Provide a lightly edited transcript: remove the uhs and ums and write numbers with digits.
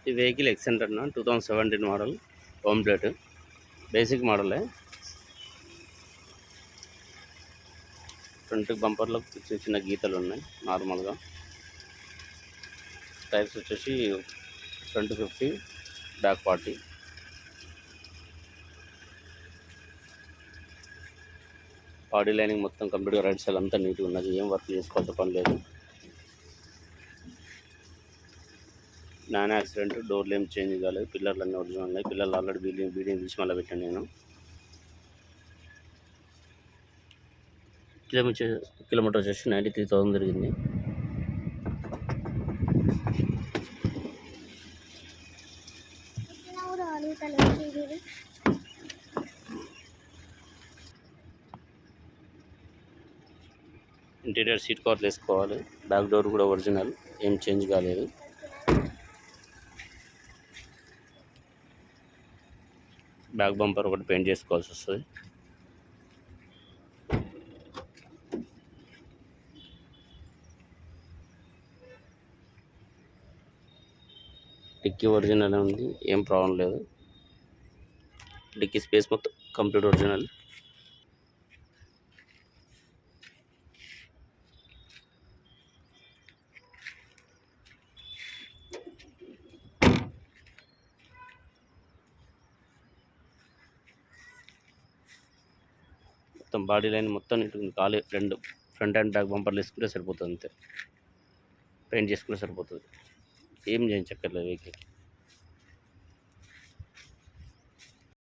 ఈ vehicle Xcent 2017 model home plate basic మోడలే. Front బంపర్లో చిన్న చిన్న గీతలు ఉన్నాయి నార్మల్గా. టైర్స్ వచ్చేసి ఫ్రంట్ 50 బ్యాక్ 40. బాడీ లైనింగ్ మొత్తం కంప్లీట్గా రైట్ సైడ్ అంతా నీట్గా ఉన్నది, ఏం వర్క్ చేసుకోవాల్సిన పని లేదు. నాన్ యాక్సిడెంట్, డోర్లు ఏం చేంజ్ కాలేదు, పిల్లర్లు అన్నీ ఒరిజినల్ ఉన్నాయి. పిల్లలు ఆల్రెడీ బీడింగ్ తీసి మళ్ళీ పెట్టాను నేను. కిలోమీటర్ వచ్చేసి 93,000 తిరిగింది. ఇంటీరియర్ సీట్ కవర్లు వేసుకోవాలి. బ్యాక్ డోర్ కూడా ఒరిజినల్, ఏం చేంజ్ కాలేదు. బ్యాక్ బంపర్ ఒకటి పెయింట్ చేసుకోవాల్సి వస్తుంది. డిక్కీ ఒరిజినల్ ఉంది, ఏం ప్రాబ్లం లేదు. డిక్కీ స్పేస్ మొత్తం కంప్లీట్ ఒరిజినల్. మొత్తం బాడీ లైన్ మొత్తం ఇటు ఖాళీ, రెండు ఫ్రంట్ అండ్ బ్యాక్ బంపర్లు వేసుకుంటే సరిపోతుంది, అంతే. పెయింట్ చేసుకుంటే సరిపోతుంది, ఏం చేయించక్కర్లేదు వెహికల్.